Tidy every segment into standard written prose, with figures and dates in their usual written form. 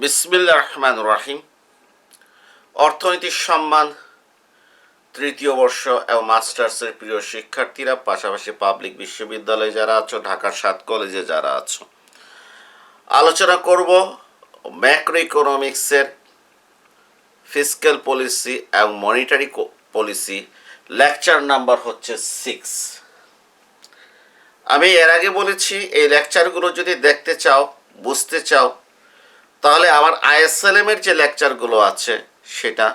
বিসমিল্লাহির রহমানির রহিম। অর্থনীতির সম্মান তৃতীয় বর্ষ এবং মাস্টার্সের প্রিয় শিক্ষার্থীরা, পাশাপাশি পাবলিক বিশ্ববিদ্যালয়ে যারা আছো, ঢাকার 7 কলেজে যারা আছো, আলোচনা করব ম্যাক্রো ইকোনমিক্সের ফিসক্যাল পলিসি এবং মনিটারি পলিসি। লেকচার নাম্বার হচ্ছে 6। আমি এর আগে বলেছি এই লেকচারগুলো যদি দেখতে চাও, বুঝতে চাও, তাহলে আমার ISLM এর যে লেকচারগুলো আছে সেটা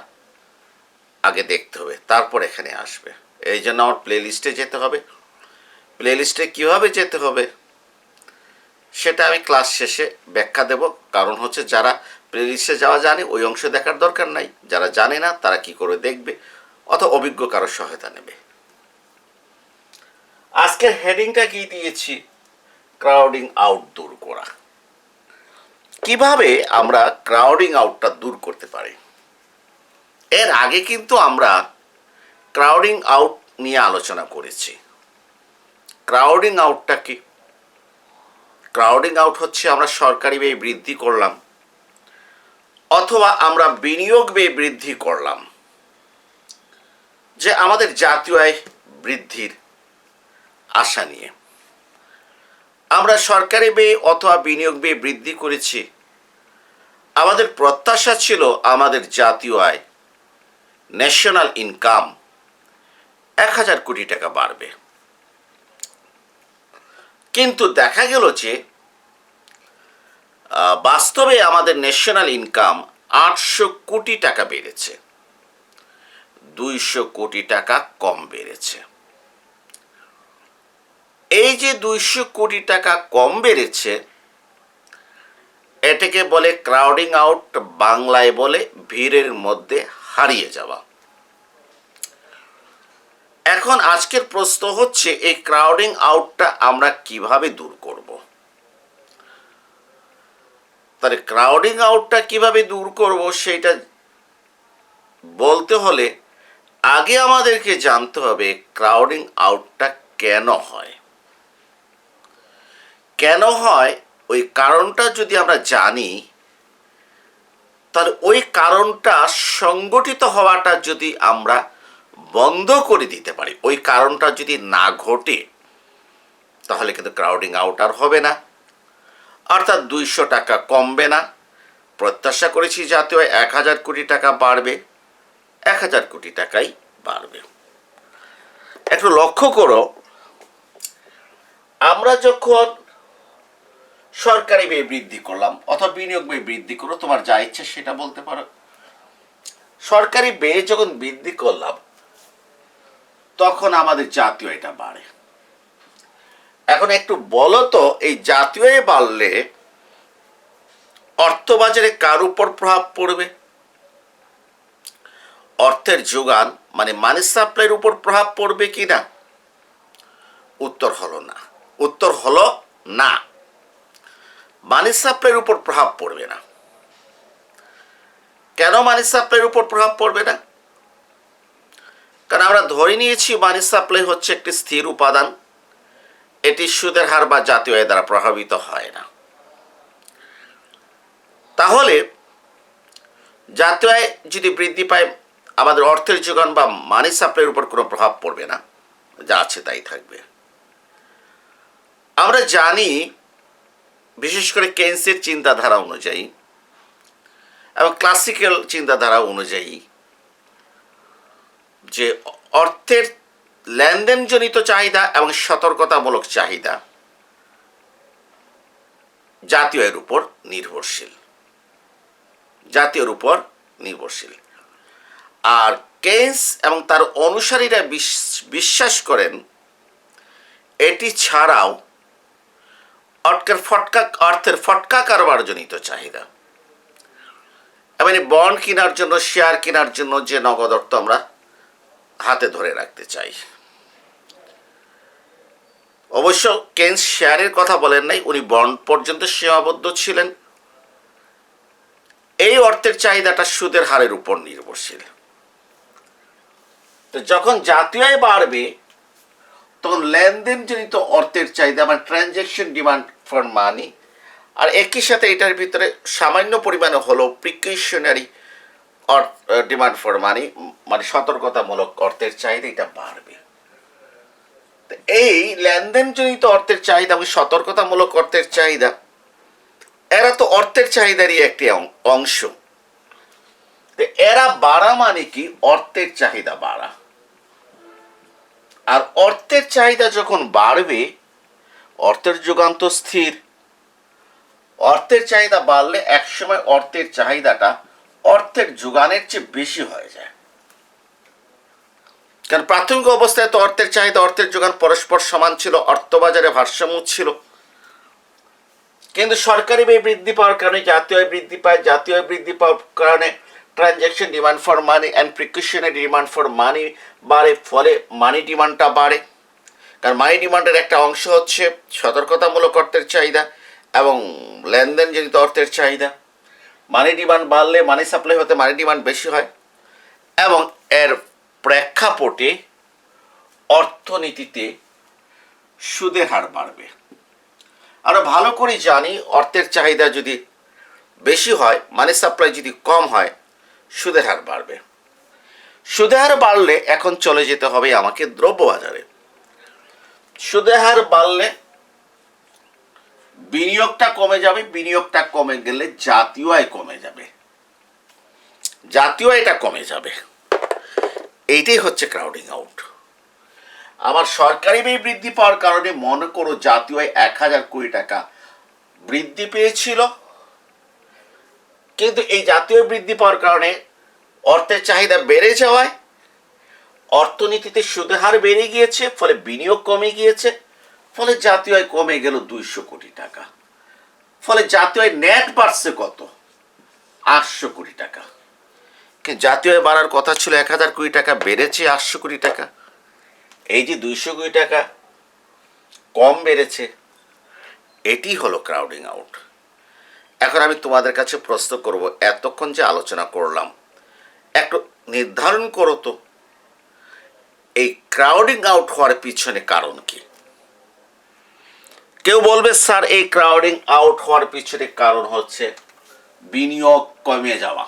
আগে দেখতে হবে, তারপর এখানে আসবে। এই জন্য আমার প্লে লিস্টে যেতে হবে। প্লে লিস্টে কীভাবে যেতে হবে সেটা আমি ক্লাস শেষে ব্যাখ্যা দেব। কারণ হচ্ছে যারা প্লে লিস্টে যাওয়া জানে ওই অংশ দেখার দরকার নাই, যারা জানে না তারা কি করে দেখবে, অথবা অভিজ্ঞ কারো সহায়তা নেবে। আজকের হেডিংটা কি দিয়েছি? ক্রাউডিং আউট দূর করা। কিভাবে আমরা ক্রাউডিং আউটটা দূর করতে পারি? এর আগে কিন্তু আমরা ক্রাউডিং আউট নিয়ে আলোচনা করেছি। ক্রাউডিং আউটটা কি? ক্রাউডিং আউট হচ্ছে আমরা সরকারি ব্যয় বৃদ্ধি করলাম অথবা আমরা বিনিয়োগ ব্যয় বৃদ্ধি করলাম, যে আমাদের জাতীয় আয় বৃদ্ধির আশা নিয়ে আমরা সরকারি ব্যয় অথবা বিনিয়োগ ব্যয় বৃদ্ধি করেছি। আমাদের প্রত্যাশা ছিল আমাদের জাতীয় আয়, ন্যাশনাল ইনকাম 1000 কোটি টাকা বাড়বে, কিন্তু দেখা গেল যে বাস্তবে আমাদের ন্যাশনাল ইনকাম 800 কোটি টাকা বেড়েছে, 200 কোটি টাকা কম বেড়েছে। এই যে 200 কোটি টাকা কম বেড়েছে, এটাকে বলে ক্রাউডিং আউট, বাংলায় বলে ভিড়ের মধ্যে হারিয়ে যাওয়া। এখন আজকের প্রশ্ন হচ্ছে এই ক্রাউডিং আউটটা আমরা কিভাবে দূর করব? তাহলে ক্রাউডিং আউটটা কিভাবে দূর করব সেটা বলতে হলে আগে আমাদেরকে জানতে হবে ক্রাউডিং আউটটা কেন হয়। কেন হয় ওই কারণটা যদি আমরা জানি, তাহলে ওই কারণটা সংগঠিত হওয়াটা যদি আমরা বন্ধ করে দিতে পারি, ওই কারণটা যদি না ঘটে, তাহলে কিন্তু ক্রাউডিং আউট আর হবে না। অর্থাৎ 200 টাকা কমবে না। প্রত্যাশা করেছি জাতীয় 1000 কোটি টাকা বাড়বে, 1000 কোটি টাকাই বাড়বে। একটু লক্ষ্য করো, আমরা যখন সরকারি ব্যয় বৃদ্ধি করলাম অথবা বিনিয়োগ ব্যয় বৃদ্ধি করো, তোমার যা ইচ্ছে সেটা বলতে পারো, সরকারি ব্যয় যখন বৃদ্ধি করলাম তখন আমাদের জাতীয় আয়টা বাড়ে। এখন একটু বলো তো, এই জাতীয় আয় বাড়লে অর্থবাজারে কার উপর প্রভাব পড়বে? অর্থের যোগান মানে মানি সাপ্লাইয়ের উপর প্রভাব পড়বে কি না? উত্তর হলো না। উত্তর হলো না, মানি সাপ্লাইয়ের উপর প্রভাব পড়বে না। কেন মানি সাপ্লাইয়ের উপর প্রভাব পড়বে না? কারণ আমরা ধরে নিয়েছি মানি সাপ্লাই হচ্ছে একটি স্থির উপাদান, এটি সুদের হার বা জাতীয় আয় দ্বারা প্রভাবিত হয় না। তাহলে জাতীয় আয় যদি বৃদ্ধি পায়, আমাদের অর্থের যোগান বা মানি সাপ্লাইয়ের উপর কোনো প্রভাব পড়বে না, যা আছে তাই থাকবে। আমরা জানি, বিশেষ করে কেইন্সের চিন্তাধারা অনুযায়ী এবং ক্লাসিক্যাল চিন্তাধারা অনুযায়ী, যে অর্থের লেনদেনজনিত চাহিদা এবং সতর্কতামূলক চাহিদা জাতীয় আয়ের উপর নির্ভরশীল, জাতীয়র উপর নির্ভরশীল। আর কেইন্স এবং তার অনুসারীরা বিশ্বাস এটি ছাড়াও অর্থের ফটকা কারবারজনিত চাহিদা, মানে বন্ড কেনার জন্য, শেয়ার কেনার জন্য যে নগদ অর্থ আমরা হাতে ধরে রাখতে চাই। অবশ্য কেইন্স শেয়ারের কথা বলেন নাই, উনি বন্ড পর্যন্ত সীমাবদ্ধ ছিলেন। এই অর্থের চাহিদাটা সুদের হারের উপর নির্ভরশীল। তো যখন জাতীয় আয় বাড়বে তখন লেনদেনজনিত অর্থের চাহিদা, মানে ট্রানজ্যাকশন ডিমান্ড ফর মানি, আর একই সাথে এটার ভিতরে সামান্য পরিমাণে হলো প্রিকশনারি ডিমান্ড ফর মানি, মানে সতর্কতামূলক অর্থের চাহিদা, এটা বাড়বে। এই লেনদেনজনিত অর্থের চাহিদা এবং সতর্কতামূলক অর্থের চাহিদা, এরা তো অর্থের চাহিদারই একটি অংশ। এরা বাড়া মানে কি? অর্থের চাহিদা বাড়া। আর অর্থের চাহিদা যখন বাড়বে, অর্থের যোগান তো স্থির। অর্থের চাহিদা বাড়লে একসময় অর্থের চাহিদাটা অর্থের যোগানের চেয়ে বেশি হয়ে যায়। কারণ প্রাথমিক অবস্থায় তো অর্থের চাহিদা অর্থের যোগান পরস্পর সমান ছিল, অর্থবাজারে ভারসাম্য ছিল। কিন্তু সরকারি ব্যয় বৃদ্ধি পাওয়ার কারণে জাতীয় আয় বৃদ্ধি পায়, জাতীয় আয় বৃদ্ধি পাওয়ার কারণে transaction demand for money and precautionary demand for money বাড়ে, ফলে মানি ডিমান্ডটা বাড়ে। কারণ মানি ডিমান্ডের একটা অংশ হচ্ছে সতর্কতামূলক অর্থের চাহিদা এবং লেনদেনজনিত অর্থের চাহিদা। মানি ডিমান্ড বাড়লে মানি সাপ্লাই হতে মানি ডিমান্ড বেশি হয়, এবং এর প্রেক্ষাপটে অর্থনীতিতে সুদের হার বাড়বে। আরো ভালো করে জানি, অর্থের চাহিদা যদি বেশি হয়, মানি সাপ্লাই যদি কম হয়, সুদের হার বাড়বে। সুদের হার বাড়লে এখন চলে যেতে হবে আমাকে দ্রব্য বাজারে। সুদের হার বাড়লে বিনিয়োগটা কমে যাবে, বিনিয়োগটা কমে গেলে জাতীয় আয় কমে যাবে, জাতীয় আয়টা কমে যাবে। এইটাই হচ্ছে ক্রাউডিং আউট। আমার সরকারি ব্যয় বৃদ্ধি পাওয়ার কারণে মনে করো জাতীয় আয় 1000 কোটি টাকা বৃদ্ধি পেয়েছিল, কিন্তু এই জাতীয় বৃদ্ধি পাওয়ার কারণে অর্থের চাহিদা বেড়ে যাওয়ায় অর্থনীতিতে সুদের হার বেড়ে গিয়েছে, ফলে বিনিয়োগ কমে গিয়েছে, ফলে জাতীয় আয় কমে গেল 200 কোটি টাকা। ফলে জাতীয় আয় নেট বাড়ছে কত? 800 কোটি টাকা। কিন্তু জাতীয় আয় বাড়ার কথা ছিল 1000 কোটি টাকা, বেড়েছে 800 কোটি টাকা। এই যে 200 কোটি টাকা কম বেড়েছে, এটি হলো ক্রাউডিং আউট। এখন আমি তোমাদের কাছে প্রশ্ন করব, এতক্ষণ যে আলোচনা করলাম, একটু নির্ধারণ করো তো এই ক্রাউডিং আউট হওয়ার পিছনে কারণ কি? কেউ বলবে স্যার এই ক্রাউডিং আউট হওয়ার পিছনে কারণ হচ্ছে বিনিয়োগ কমে যাওয়া।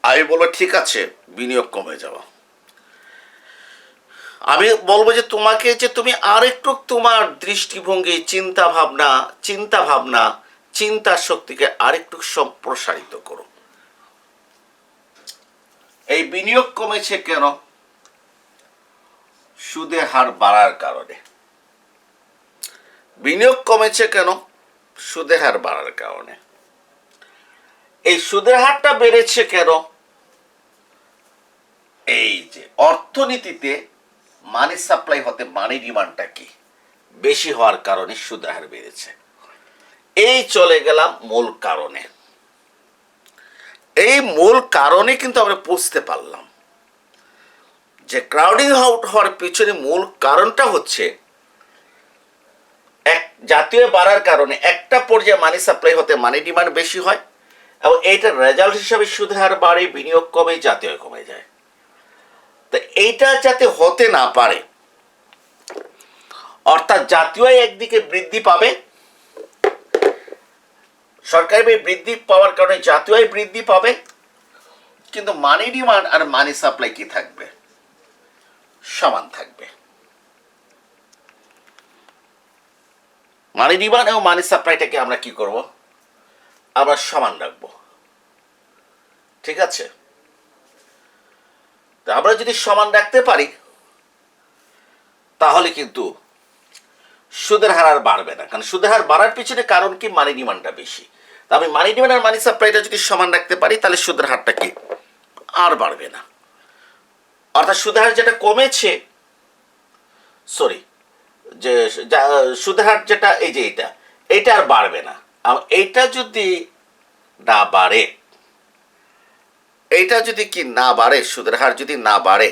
আমি বলবো ঠিক আছে, বিনিয়োগ কমে যাওয়া। আমি বলবো যে তোমাকে, যে তুমি আর একটু তোমার দৃষ্টিভঙ্গি, চিন্তা ভাবনা, চিন্তার শক্তিকে আরেকটু সম্প্রসারিত করো। এই বিনিয়োগ কমেছে কেন? সুদের হার বাড়ার কারণে। বিনিয়োগ কমেছে কেন? সুদের হার বাড়ার কারণে। এই সুদের হারটা বেড়েছে কেন? এই যে অর্থনীতিতে মানি সাপ্লাই হতে মানি ডিমান্ডটা কি বেশি হওয়ার কারণে সুদের হার বেড়েছে। এই চলে গেলাম মূল কারণে। এই মূল কারণে কিন্তু আমরা বুঝতে পারলাম যে ক্রাউডিং আউট হওয়ার পিছনে মূল কারণটা হচ্ছে এক জাতীয় বাড়ার কারণে একটা পর্যায়ে মানি সাপ্লাই হতে মানি ডিমান্ড বেশি হয়, এবং এইটার রেজাল্ট হিসাবে সুদের হার বাড়ে, বিনিয়োগ কমে, জাতীয় কমে যায়। তো এইটা যাতে হতে না পারে, অর্থাৎ জাতীয় আয় একদিকে বৃদ্ধি পাবে, সরকারি ব্যয় বৃদ্ধি পাওয়ার কারণে জাতীয় আয় বৃদ্ধি পাবে, কিন্তু মানি ডিমান্ড আর মানি সাপ্লাই কি থাকবে? সমান থাকবে। মানি ডিমান্ড এবং মানি সাপ্লাইটাকে আমরা কি করব? আমরা সমান রাখবো। ঠিক আছে? আমরা যদি সমান রাখতে পারি, তাহলে কিন্তু সুদের হার আর বাড়বে না। কারণ সুদের হার বাড়ার পিছনে কারণ কি? মানি ডিমান্ডটা বেশি। তা আমি মানি ডিমান্ড আর মানি সাপ্লাইটা যদি সমান রাখতে পারি, তাহলে সুদের হারটা কি আর বাড়বে না। অর্থাৎ সুদের হার যেটা কমেছে, যে সুদের হার যেটা, এই যে এইটা আর বাড়বে না। এইটা যদি না বাড়ে, এইটা যদি কি না বাড়ে, সুদের হার যদি না বাড়ে,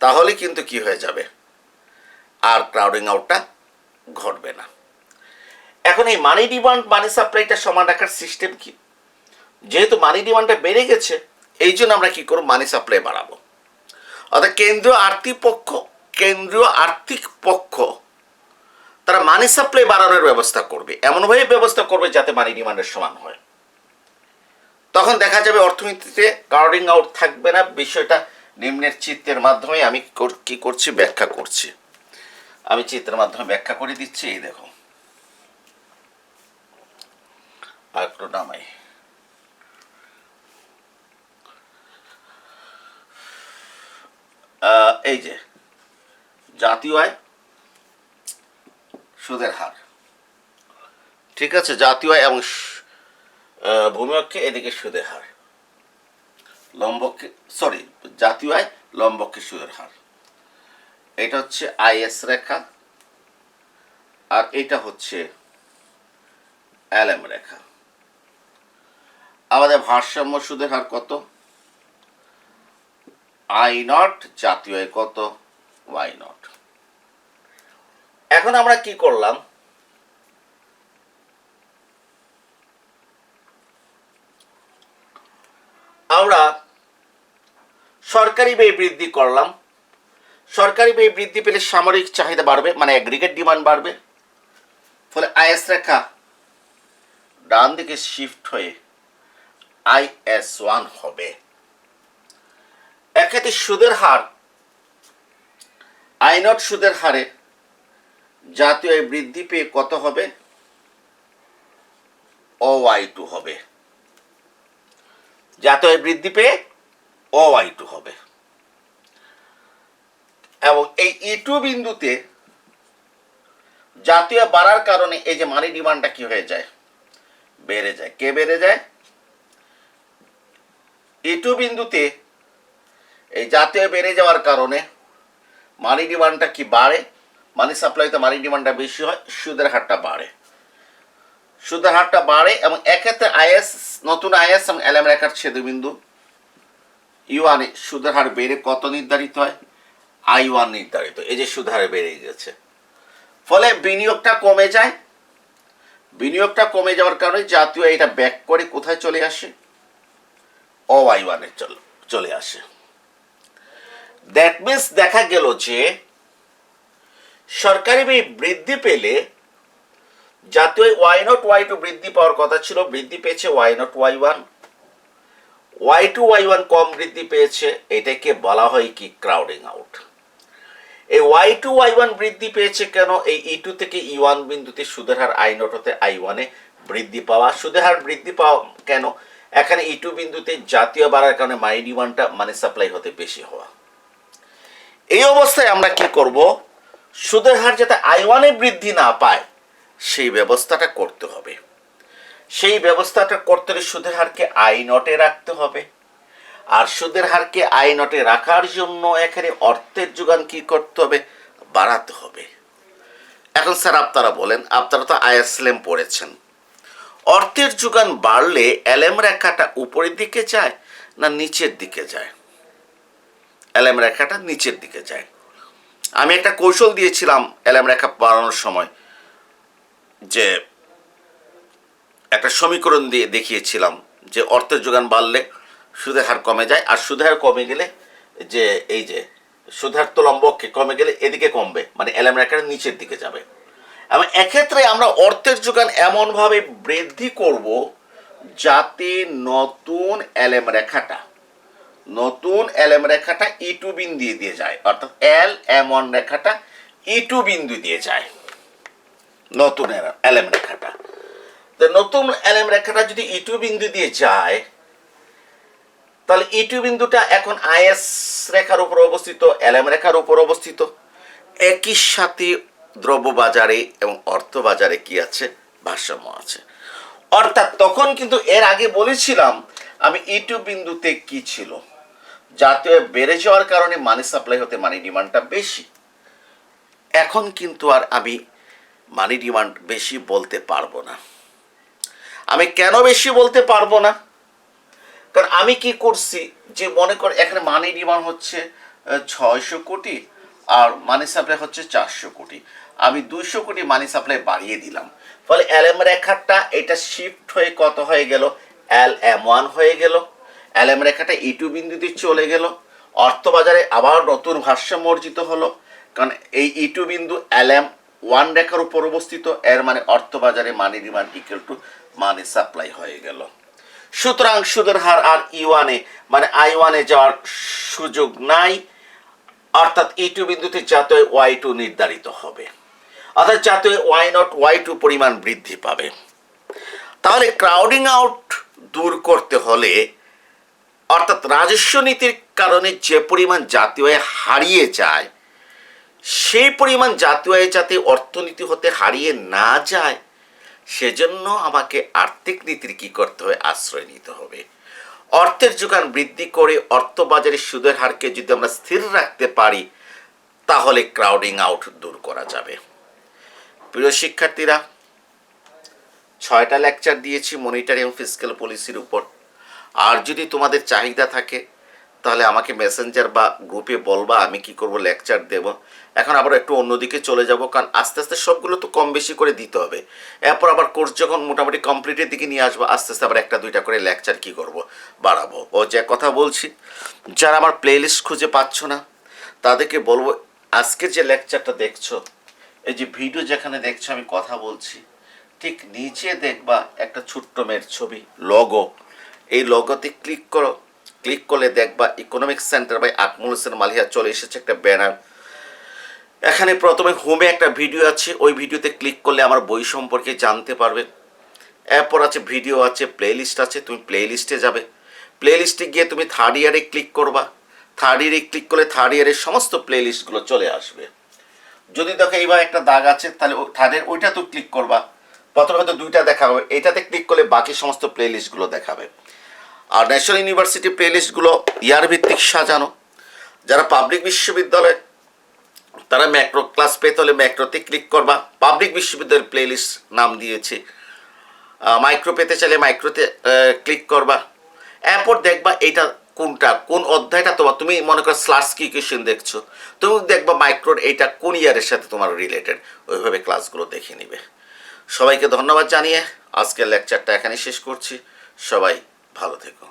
তাহলে কিন্তু কি হয়ে যাবে? আর ক্রাউডিং আউটটা ঘটবে না। এখন এই মানি ডিমান্ড মানি সাপ্লাইটা সমান রাখার সিস্টেম কি? যেহেতু মানি ডিমান্ডটা বেড়ে গেছে, এই জন্য আমরা কি করব? মানি সাপ্লাই বাড়াবো। অর্থাৎ কেন্দ্রীয় আর্থিক পক্ষ তারা মানি সাপ্লাই বাড়ানোর ব্যবস্থা করবে, এমনভাবে ব্যবস্থা করবে যাতে মানি ডিমান্ডের সমান হয়। তখন দেখা যাবে অর্থনীতিতে ক্রাউডিং আউট থাকবে না। বিষয়টা নিম্নের চিত্রের মাধ্যমে আমি কি করছি, ব্যাখ্যা করছি। আমি চিত্রের মাধ্যমে ব্যাখ্যা করে দিচ্ছি। এই দেখো, একটু নামাই। এই যে জাতীয় আয়, সুদের হার, ঠিক আছে, জাতীয় আয় এবং ভূমিঅক্ষে এদিকে সুদের হার, লম্বকে জাতীয় আয়, লম্বকে সুদের হার। এটা হচ্ছে আইএস রেখা, আর এটা হচ্ছে এলএম রেখা। আমাদের ভারসাম্য সুদের হার কত? আই নট, জাতীয় আয় কত? Why not. এখন আমরা কি করলাম, আমরা সরকারি ব্যয় বৃদ্ধি করলাম। সরকারি ব্যয় বৃদ্ধি পেলে সামরিক চাহিদা বাড়বে, মানে অ্যাগ্রিগেট ডিমান্ড বাড়বে। ফলে আইএস রেখা ডান দিকে শিফট হয়ে IS1 হবে। এক্ষেত্রে সুদের হার, আই নট সুদের হারে জাতীয় আয় বৃদ্ধি পেয়ে কত হবে? OY2 হবে। জাতীয় আয় বৃদ্ধি পেয়ে OY2 হবে। এবং এই E2 বিন্দুতে জাতীয় বাড়ার কারণে এই যে মানি ডিমান্ডটা কি হয়ে যায়? বেড়ে যায়। কে বেড়ে যায়? E2 বিন্দুতে এই জাতীয় বেড়ে যাওয়ার কারণে মানি ডিমান্ডটা কি বাড়ে? মানি সাপ্লাইতে মানি ডিমান্ডটা বেশি হয়, সুদের হারটা বাড়ে। সুদের হারটা বাড়ে এবং এক্ষেত্রে আইএস, নতুন আইএস এবং এলএম রেখার ছেদবিন্দু ইউয়ানে সুদের হার বেড়ে কত নির্ধারিত হয়? I1 নির্ধারিত। এই যে সুদের হার বেড়ে গেছে, ফলে বিনিয়োগটা কমে যায়। বিনিয়োগটা কমে যাওয়ার কারণে জাতীয় এটা ব্যাক করে কোথায় চলে আসে? OY1 চলে আসে। দ্যাট মিনস দেখা গেল যে সরকারি ব্যয় বৃদ্ধি পেলে জাতীয় Y0 Y2 বৃদ্ধি পাওয়ার কথা ছিল, বৃদ্ধি পেয়েছে Y0 Y1। Y2 Y1 কম বৃদ্ধি পেয়েছে, এটাকে বলা হয় কি? Crowding out. এই Y2 Y1 বৃদ্ধি পেয়েছে কেন? এই E2 থেকে E1 বিন্দুতে সুদের হার I0 হতে I1 এ বৃদ্ধি পাওয়া। সুদের হার বৃদ্ধি পাওয়া কেন? এখানে E2 বিন্দুতে জাতীয় বাড়ার কারণে মানি ডিমান্ডটা মানি সাপ্লাই হতে বেশি হওয়া। এই অবস্থায় আমরা কি করব? সুদের হার যাতে I1 এ বৃদ্ধি না পায় সেই ব্যবস্থাটা করতে হবে। সেই ব্যবস্থাটা করতে হলে সুদের হারকে I0 এ রাখতে হবে। আর সুদের হারকে I0 এ রাখার জন্য এখানে অর্থের যোগান কি করতে হবে? বাড়াতে হবে। এখন স্যার আপনারা বলেন, আপনারা তো আইএসএলএম পড়েছেন, অর্থের যোগান বাড়লে এলএম রেখাটা উপরের দিকে যায় না নিচের দিকে যায়? এলএম রেখাটা নিচের দিকে যায়। আমি একটা কৌশল দিয়েছিলাম এলএম রেখা বাড়ানোর সময়, যে একটা সমীকরণ দিয়ে দেখিয়েছিলাম যে অর্থের যোগান বাড়লে সুদের হার কমে যায়, আর সুদের হার কমে গেলে যে এই যে সুদের হার তো লম্বকে কমে গেলে এদিকে কমবে, মানে এলএম রেখাটা নিচের দিকে যাবে। এবং এক্ষেত্রে আমরা অর্থের যোগান এমনভাবে বৃদ্ধি করব যাতে নতুন এলএম রেখাটা E2 বিন্দু দিয়ে যায়, অর্থাৎ LM1 রেখাটা E2 বিন্দু দিয়ে যায়। নতুন এলএম রেখাটা, তো নতুন এলএম রেখাটা যদি E2 বিন্দু দিয়ে যায়, তাহলে E2 বিন্দুটা এখন আইএস রেখার উপর অবস্থিত, এলএম রেখার উপর অবস্থিত। একই সাথে দ্রব্য বাজারে এবং অর্থ বাজারে কি আছে? ভারসাম্য আছে। অর্থাৎ তখন কিন্তু এর আগে বলেছিলাম আমি E2 বিন্দুতে কি ছিল? জাতীয় বেড়ে যাওয়ার কারণে মানি সাপ্লাই হতে মানি ডিমান্ডটা বেশি। এখন কিন্তু আর আমি মানি ডিমান্ড বেশি বলতে পারবো না। আমি কেন বেশি বলতে পারবো না? কারণ আমি কি করছি, যে মনে কর এখানে মানি ডিমান্ড হচ্ছে 600 কোটি আর মানি সাপ্লাই হচ্ছে 400 কোটি, আমি 200 কোটি মানি সাপ্লাই বাড়িয়ে দিলাম। ফলে এলএম রেখাটা এটা শিফট হয়ে কত হয়ে গেল? LM1 হয়ে গেল। এলএম রেখাটা E2 বিন্দুতে চলে গেল। অর্থবাজারে আবার নতুন ভারসাম্য অর্জিত হলো, কারণ এই E2 বিন্দু LM ওয়ান রেখার উপর অবস্থিত, এর মানে অর্থবাজারে money demand equal to money supply হয়ে গেল। সুতরাং সুদের হার আর E1 মানে I1 যাওয়ার সুযোগ নাই, অর্থাৎ E2 বিন্দুতে জাতীয় Y2 নির্ধারিত হবে, অর্থাৎ জাতীয় Y0 Y2 পরিমাণ বৃদ্ধি পাবে। তাহলে ক্রাউডিং আউট দূর করতে হলে, অর্থাৎ রাজস্ব নীতির কারণে যে পরিমাণ জাতীয় আয় হারিয়ে যায়, সেই পরিমাণ জাতীয় আয় যাতে অর্থনীতি হতে হারিয়ে না যায়, সেজন্য আমাকে আর্থিক নীতির কি করতে হবে? আশ্রয় নিতে হবে। অর্থের যোগান বৃদ্ধি করে অর্থবাজারে সুদের হারকে যদি আমরা স্থির রাখতে পারি, তাহলে ক্রাউডিং আউট দূর করা যাবে। প্রিয় শিক্ষার্থীরা, 6টা লেকচার দিয়েছি মনিটারি এবং ফিসক্যাল পলিসির উপর। আর যদি তোমাদের চাহিদা থাকে তাহলে আমাকে মেসেঞ্জার বা গ্রুপে বলবা, আমি কি করব, লেকচার দেব। এখন আবার একটু অন্যদিকে চলে যাব, কারণ আস্তে আস্তে সবগুলো তো কম বেশি করে দিতে হবে। এরপর আবার কোর্স যখন মোটামুটি কমপ্লিটের দিকে নিয়ে আসবো, আস্তে আস্তে আবার 1-2টা করে লেকচার কি করব, বাড়াবো। ও যে কথা বলছি, যারা আমার প্লেলিস্ট খুঁজে পাচ্ছ না তাদেরকে বলবো, আজকে যে লেকচারটা দেখছো, এই যে ভিডিও যেখানে দেখছো আমি কথা বলছি, ঠিক নিচে দেখবা একটা ছোট্ট মেয়ের ছবি, লগো। এই লগোতে ক্লিক করো, ক্লিক করলে দেখবা economics center by Akmal Hossain Maliha চলে এসেছে একটা ব্যানার। এখানে প্রথমে হোমে একটা ভিডিও আছে, ওই ভিডিওতে ক্লিক করলে আমার বই সম্পর্কে জানতে পারবে। এরপর আছে ভিডিও আছে, প্লে লিস্ট আছে, তুমি প্লে লিস্টে যাবে। প্লে লিস্টে গিয়ে তুমি থার্ড ইয়ারে ক্লিক করবা, থার্ড ইয়ারে ক্লিক করলে থার্ড ইয়ারের সমস্ত প্লে লিস্টগুলো চলে আসবে। যদি দেখো এইবার একটা দাগ আছে, তাহলে থার্ডের ওইটা তো ক্লিক করবা, প্রথমে হয়তো 2টা দেখাবে, এটাতে ক্লিক করলে বাকি সমস্ত প্লে লিস্টগুলো দেখাবে। আর ন্যাশনাল ইউনিভার্সিটি প্লে লিস্টগুলো ইয়ার ভিত্তিক সাজানো। যারা পাবলিক বিশ্ববিদ্যালয়, তারা ম্যাক্রো ক্লাস পেতে হলে ম্যাক্রোতে ক্লিক করবা, পাবলিক বিশ্ববিদ্যালয়ের প্লে লিস্ট নাম দিয়েছে। মাইক্রো পেতে চাইলে মাইক্রোতে ক্লিক করবা। এরপর দেখবা এইটা কোনটা, কোন অধ্যায়টা তোমার, তুমি মনে করো স্লাস কি কোয়েশ্চেন দেখছো, তুমি দেখবা মাইক্রোর এইটা কোন ইয়ারের সাথে তোমার রিলেটেড, ওইভাবে ক্লাসগুলো দেখে নিবে। সবাইকে ধন্যবাদ জানিয়ে আজকের লেকচারটা এখানে শেষ করছি। সবাই ভালো থেকো।